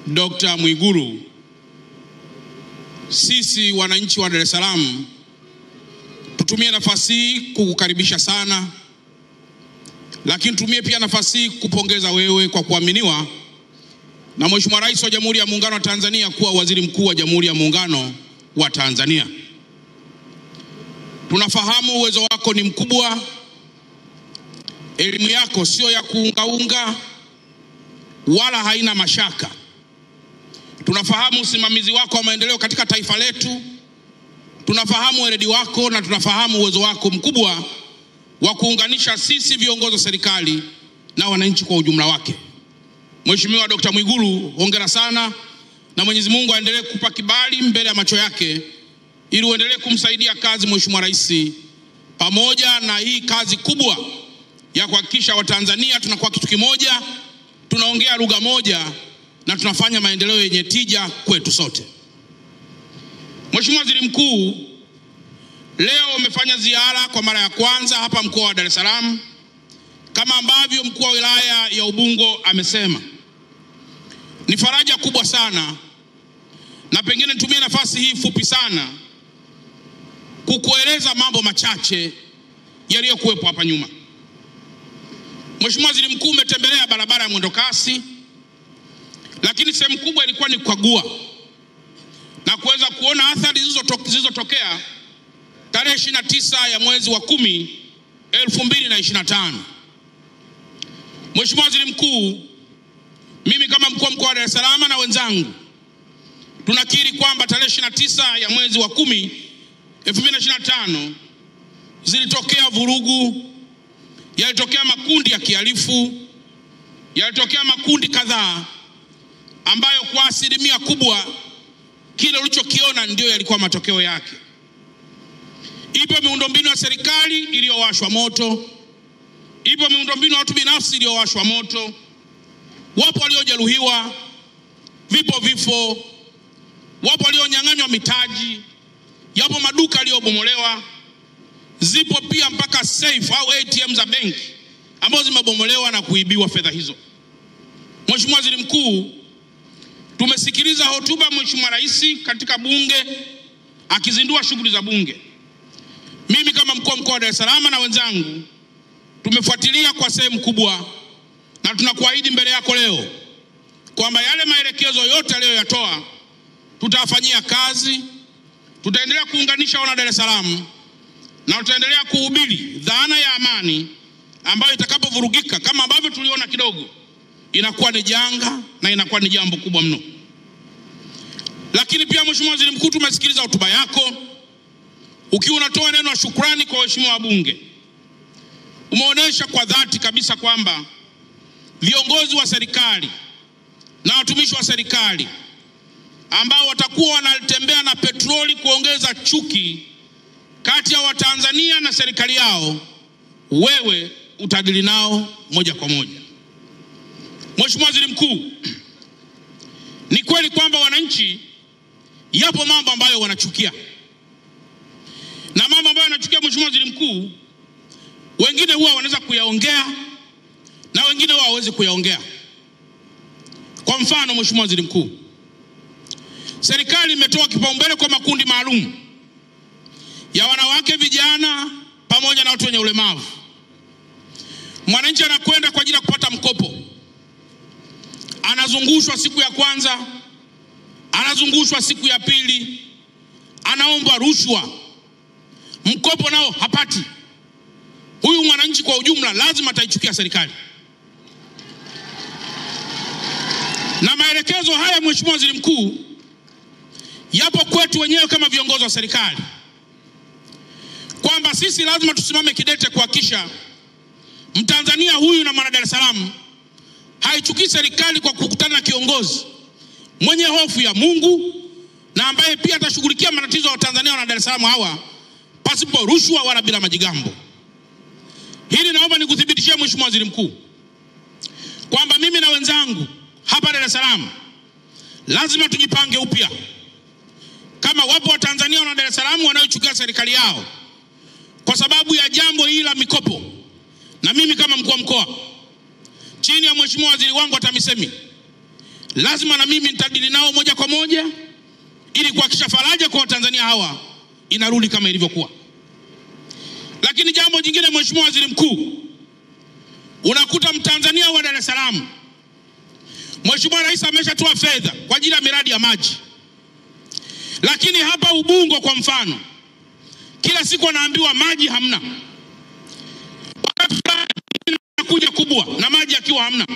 Dr. Mwigulu, sisi wananchi wa Dar es Salaam tutumie nafasi hii kukukaribisha sana, lakini tumie pia nafasi hii kupongeza wewe kwa kuaminiwa na Mheshimiwa Rais wa Jamhuri ya Muungano wa Tanzania kuwa Waziri Mkuu wa Jamhuri ya Muungano wa Tanzania. Tunafahamu uwezo wako ni mkubwa, elimu yako sio ya kuungaunga wala haina mashaka. Tunafahamu usimamizi wako wa maendeleo katika taifa letu, tunafahamu weledi wako na tunafahamu uwezo wako mkubwa wa kuunganisha sisi viongozi wa serikali na wananchi kwa ujumla wake. Mheshimiwa Dr. Mwigulu, hongera sana na Mwenyezi Mungu aendelee kukupa kibali mbele ya macho yake ili uendelee kumsaidia kazi Mheshimiwa Rais, pamoja na hii kazi kubwa ya kuhakikisha Watanzania tunakuwa kitu kimoja, tunaongea lugha moja na tunafanya maendeleo yenye tija kwetu sote. Mheshimiwa Waziri Mkuu, leo umefanya ziara kwa mara ya kwanza hapa mkoa wa Dar es Salaam kama ambavyo mkuu wa wilaya ya Ubungo amesema. Ni faraja kubwa sana, na pengine nitumie nafasi hii fupi sana kukueleza mambo machache yaliyokuwepo hapa nyuma. Mheshimiwa Waziri Mkuu, umetembelea barabara ya mwendokasi, lakini sehemu kubwa ilikuwa ni kukagua na kuweza kuona athari zilizotokea tarehe 29 ya mwezi wa 10, 2025. Mheshimiwa Waziri Mkuu, mimi kama mkuu wa mkoa wa Dar es Salaam na wenzangu tunakiri kwamba tarehe 29 ya mwezi wa 10, 2025 zilitokea vurugu, yalitokea makundi ya kihalifu, yalitokea makundi kadhaa ambayo kwa asilimia kubwa kile ulichokiona ndio yalikuwa matokeo yake. Ipo miundombinu ya serikali iliyowashwa moto, ipo miundombinu ya watu binafsi iliyowashwa moto, wapo waliojeruhiwa, vipo vifo, wapo walionyang'anywa mitaji, yapo maduka yaliyobomolewa, zipo pia mpaka safe au ATM za benki ambazo zimebomolewa na kuibiwa fedha hizo. Mheshimiwa Waziri Mkuu, tumesikiliza hotuba Mheshimiwa Rais katika bunge akizindua shughuli za bunge. Mimi kama mkuu wa mkoa wa Dar es Salaam na wenzangu tumefuatilia kwa sehemu kubwa, na tunakuahidi mbele yako leo kwamba yale maelekezo yote aliyoyatoa tutafanyia kazi. Tutaendelea kuunganisha wana Dar es Salaam na tutaendelea kuhubiri dhana ya amani ambayo itakapovurugika kama ambavyo tuliona kidogo inakuwa ni janga na inakuwa ni jambo kubwa mno. Lakini pia Mheshimiwa Waziri Mkuu, tumesikiliza hotuba yako ukiwa unatoa neno la shukrani kwa waheshimiwa wabunge. Umeonyesha kwa dhati kabisa kwamba viongozi wa serikali na watumishi wa serikali ambao watakuwa wanatembea na petroli kuongeza chuki kati ya Watanzania na serikali yao, wewe utadili nao moja kwa moja. Mheshimiwa Waziri Mkuu, ni kweli kwamba wananchi yapo mambo ambayo wanachukia. Na mambo ambayo wanachukia Mheshimiwa Waziri Mkuu, wengine huwa wanaweza kuyaongea na wengine huwa hawezi kuyaongea. Kwa mfano Mheshimiwa Waziri Mkuu, serikali imetoa kipaumbele kwa makundi maalum ya wanawake, vijana pamoja na watu wenye ulemavu. Mwananchi anakwenda kwa ajili ya kupata mkopo, anazungushwa siku ya kwanza, anazungushwa siku ya pili, anaomba rushwa, mkopo nao hapati. Huyu mwananchi kwa ujumla lazima ataichukia serikali. Na maelekezo haya Mheshimiwa Waziri Mkuu yapo kwetu wenyewe kama viongozi wa serikali, kwamba sisi lazima tusimame kidete kuhakikisha Mtanzania huyu na mwana Dar es Salaam haichukii serikali kwa kukutana na kiongozi mwenye hofu ya Mungu na ambaye pia atashughulikia matatizo ya Watanzania na Dar es Salaam hawa pasipo rushwa wala bila majigambo. Hili naomba nikuthibitishie Mheshimiwa Waziri Mkuu kwamba mimi na wenzangu hapa Dar es Salaam lazima tujipange upya. Kama wapo Watanzania na Dar es Salaam wanaochukia serikali yao kwa sababu ya jambo hili la mikopo, na mimi kama mkuu wa mkoa chini ya Mheshimiwa Waziri wangu wa TAMISEMI lazima na mimi nitadili nao moja kwa moja ili kuhakikisha faraja kwa Watanzania hawa inarudi kama ilivyokuwa. Lakini jambo jingine, Mheshimiwa Waziri Mkuu, unakuta Mtanzania wa Dar es Salaam, Mheshimiwa Rais ameshatoa fedha kwa ajili ya miradi ya maji, lakini hapa Ubungo kwa mfano kila siku anaambiwa maji hamna. Kuja kubwa na maji akiwa hamna,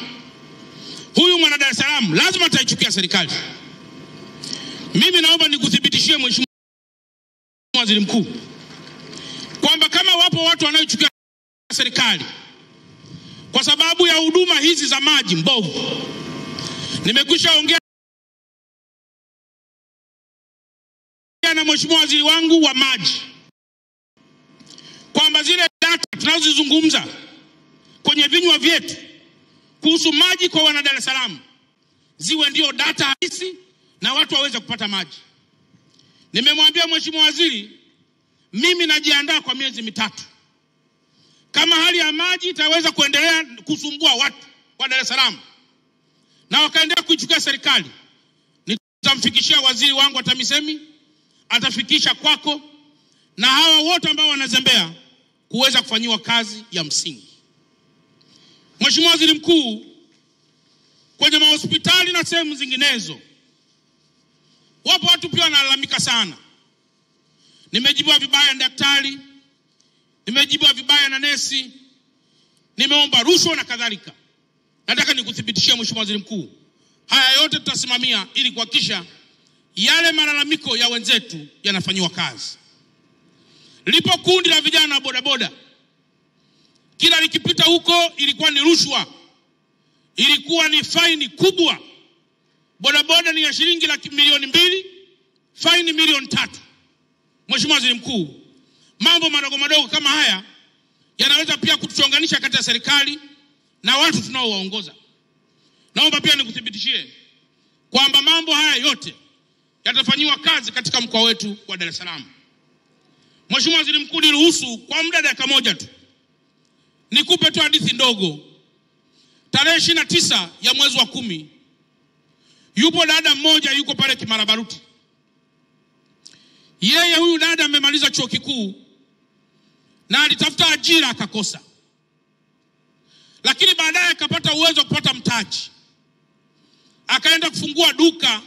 huyu mwana Dar es Salaam lazima ataichukia serikali. Mimi naomba nikuthibitishie Mheshimiwa Waziri Mkuu kwamba kama wapo watu wanaochukia serikali kwa sababu ya huduma hizi za maji mbovu, nimekwisha ongea na Mheshimiwa Waziri wangu wa maji kwamba zile data tunazozizungumza kwenye vinywa vyetu kuhusu maji kwa wana Dar es Salaam ziwe ndio data halisi na watu waweze kupata maji. Nimemwambia Mheshimiwa Waziri, mimi najiandaa kwa miezi 3. Kama hali ya maji itaweza kuendelea kusumbua watu wa Dar es Salaam na wakaendelea kuichukia serikali, nitamfikishia waziri wangu wa TAMISEMI, atafikisha kwako na hawa wote ambao wanazembea kuweza kufanyiwa kazi ya msingi. Mheshimiwa Waziri Mkuu, kwenye mahospitali na sehemu zinginezo wapo watu pia wanalalamika sana. Nimejibiwa vibaya na daktari, nimejibiwa vibaya na nesi, nimeomba rushwa na kadhalika. Nataka nikuthibitishie Mheshimiwa Waziri Mkuu, haya yote tutasimamia ili kuhakikisha yale malalamiko ya wenzetu yanafanywa kazi. Lipo kundi la vijana wa bodaboda, kila likipita huko ilikuwa ni rushwa, ilikuwa ni faini kubwa. Bodaboda ni ya shilingi 200,000, faini 300,000. Mheshimiwa Waziri Mkuu, mambo madogo madogo kama haya yanaweza pia kutuchonganisha kati ya serikali na watu tunaowaongoza. Naomba pia nikuthibitishie kwamba mambo haya yote yatafanywa kazi katika mkoa wetu wa Dar es Salaam. Mheshimiwa Waziri Mkuu, niruhusu kwa muda dakika moja tu nikupe tu hadithi ndogo. Tarehe 29 ya mwezi wa 10 yupo dada mmoja yuko pale Kimarabaruti. Yeye huyu dada amemaliza chuo kikuu na alitafuta ajira akakosa, lakini baadaye akapata uwezo wa kupata mtaji, akaenda kufungua duka,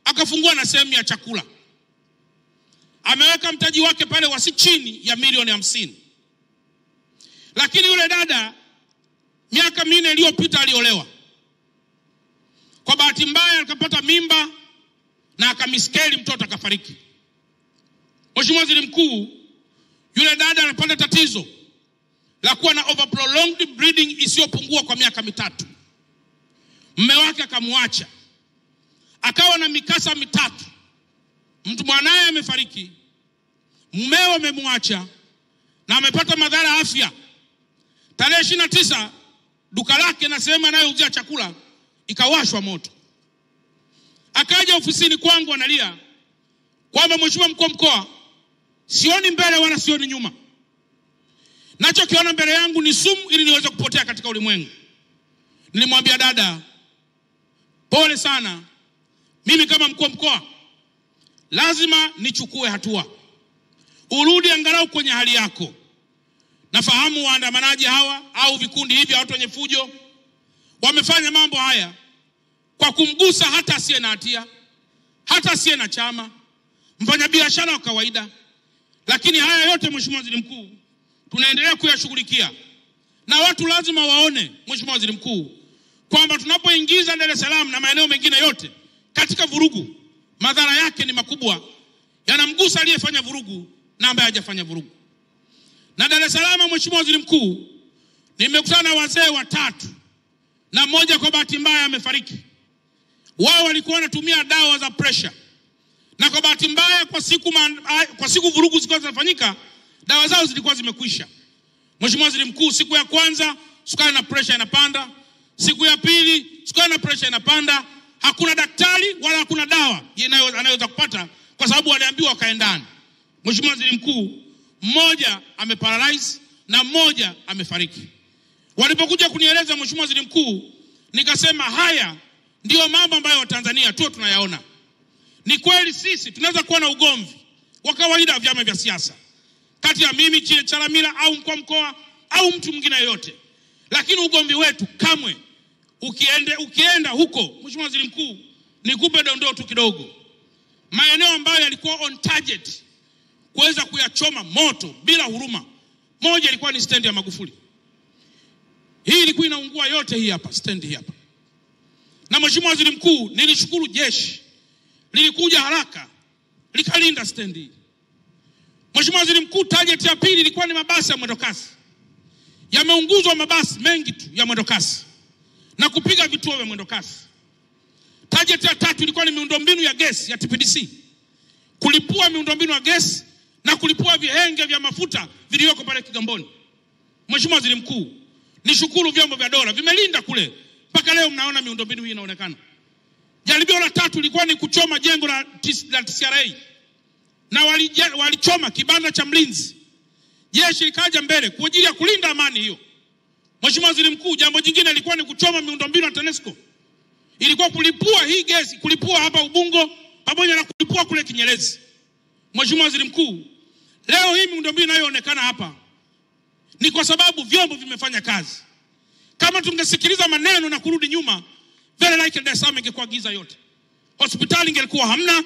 akafungua na sehemu ya chakula. Ameweka mtaji wake pale wasi chini ya milioni 50. Lakini yule dada miaka 4 iliyopita aliolewa. Kwa bahati mbaya akapata mimba na akamiskeli, mtoto akafariki. Mheshimiwa Waziri Mkuu, yule dada anapata tatizo la kuwa na overprolonged bleeding isiyopungua kwa miaka 3. Mume wake akamwacha, akawa na mikasa 3. Mtu mwanae amefariki, mumeo amemwacha na amepata madhara afya. Tarehe 29 duka lake na sehemu anayouzia chakula ikawashwa moto. Akaja ofisini kwangu analia kwamba Mheshimiwa Mkuu wa Mkoa, sioni mbele wala sioni nyuma. Nachokiona mbele yangu ni sumu ili niweze kupotea katika ulimwengu. Nilimwambia dada, pole sana. Mimi kama mkuu wa mkoa lazima nichukue hatua. Urudi angalau kwenye hali yako. Nafahamu waandamanaji hawa au vikundi hivi watu wenye fujo wamefanya mambo haya kwa kumgusa hata asiye na hatia, hata asiye na chama, mfanyabiashara wa kawaida. Lakini haya yote Mheshimiwa Waziri Mkuu tunaendelea kuyashughulikia. Na watu lazima waone Mheshimiwa Waziri Mkuu kwamba tunapoingiza Dar es Salaam na maeneo mengine yote katika vurugu, madhara yake ni makubwa, yanamgusa aliyefanya vurugu na ambaye hajafanya vurugu. Na Dar es Salaam Mheshimiwa Waziri Mkuu, nimekutana na wazee 3 na mmoja kwa bahati mbaya amefariki. Wao walikuwa wanatumia dawa za pressure, na kwa bahati mbaya kwa siku vurugu zilikuwa zinafanyika dawa zao zilikuwa zimekwisha. Mheshimiwa Waziri Mkuu, siku ya kwanza sukari na pressure inapanda, siku ya pili sukari na pressure inapanda. Hakuna daktari wala hakuna dawa anayoweza kupata kwa sababu waliambiwa wakae ndani. Mheshimiwa Waziri Mkuu, mmoja ameparalyze na mmoja amefariki. Walipokuja kunieleza Mheshimiwa Waziri Mkuu, nikasema haya Ndio mambo ambayo Watanzania tu tunayaona. Ni kweli sisi tunaweza kuwa na ugomvi wa kawaida wa vyama vya siasa kati ya mimi Chalamila au mkuu wa mkoa au mtu mwingine yote. Lakini ugomvi wetu kamwe ukienda huko, Mheshimiwa Waziri Mkuu, nikupe dondoo tu kidogo. Maeneo ambayo yalikuwa on target kuweza kuyachoma moto bila huruma. Moja ilikuwa ni stendi ya Magufuli. Hii ilikuwa inaungua yote, hii hapa stendi hii hapa. Na Mheshimiwa Waziri Mkuu, nilishukuru jeshi lilikuja haraka likalinda stendi. Mheshimiwa Waziri Mkuu, target ya pili ilikuwa ni mabasi ya mwendokasi. Yameunguzwa mabasi mengi tu ya mwendokasi na kupiga vituo vya mwendokasi. Target ya tatu ilikuwa ni miundombinu ya gesi ya TPDC. Kulipua miundombinu ya gesi na kulipua vihenge vya mafuta vilivyoko pale Kigamboni. Mheshimiwa Waziri Mkuu, nishukuru vyombo vya dola vimelinda kule. Mpaka leo mnaona miundombinu hii inaonekana. Jaribio la tatu lilikuwa ni kuchoma jengo la TCRA. Na walichoma kibanda cha mlinzi. Jeshi likaja mbele kwa ajili ya kulinda amani hiyo. Mheshimiwa Waziri Mkuu, jambo jingine lilikuwa ni kuchoma miundombinu ya TANESCO. Ilikuwa kulipua hii gesi, kulipua hapa Ubungo pamoja na kulipua kule Kinyerezi. Mheshimiwa Waziri Mkuu, leo hii miundombinu inayoonekana hapa ni kwa sababu vyombo vimefanya kazi. Kama tungesikiliza maneno na kurudi nyuma, very likely Dar es Salaam ingekuwa giza yote. Hospitali ingekuwa hamna,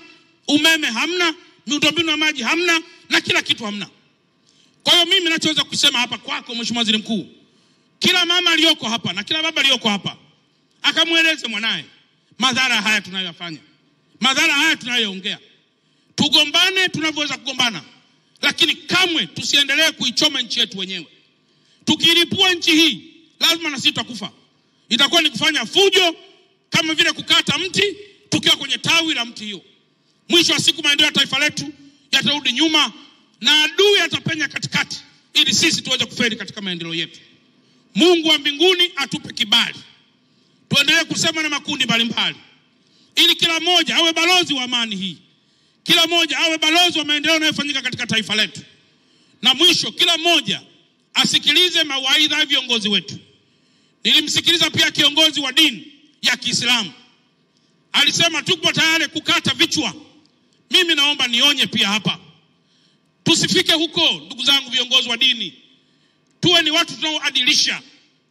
umeme hamna, miundombinu ya maji hamna, na kila kitu hamna. Kwa hiyo mimi ninachoweza kusema hapa kwako Mheshimiwa Waziri Mkuu, kila mama aliyoko hapa na kila baba aliyoko hapa akamueleze mwanae madhara haya tunayofanya, madhara haya tunayoongea. Tugombane tunavyoweza kugombana, lakini kamwe tusiendelee kuichoma nchi yetu wenyewe. Tukilipua nchi hii, lazima na sisi tutakufa. Itakuwa ni kufanya fujo, kama vile kukata mti tukiwa kwenye tawi la mti hiyo. Mwisho wa siku maendeleo ya taifa letu yatarudi nyuma na adui atapenya katikati ili sisi tuweze kufeli katika maendeleo yetu. Mungu wa mbinguni atupe kibali. Tuendelee kusema na makundi mbalimbali ili kila mmoja awe balozi wa amani hii. Kila mmoja awe balozi wa maendeleo yanayofanyika katika taifa letu. Na mwisho, kila mmoja asikilize mawaidha ya viongozi wetu. Nilimsikiliza pia kiongozi wa dini ya Kiislamu. Alisema tupo tayari kukata vichwa. Mimi naomba nionye pia hapa. Tusifike huko, ndugu zangu viongozi wa dini. Tuwe ni watu tunaoadilisha,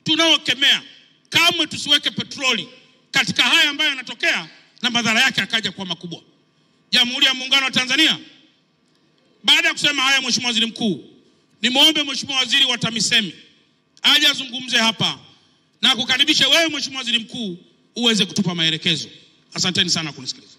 tunaokemea. Kamwe tusiweke petroli katika haya ambayo yanatokea na madhara yake akaja kuwa makubwa. Jamhuri ya Muungano wa Tanzania. Baada ya kusema haya Mheshimiwa Waziri Mkuu, nimuombe Mheshimiwa Waziri wa TAMISEMI aje azungumze hapa na kukaribisha wewe Mheshimiwa Waziri Mkuu uweze kutupa maelekezo. Asanteni sana kunisikiliza.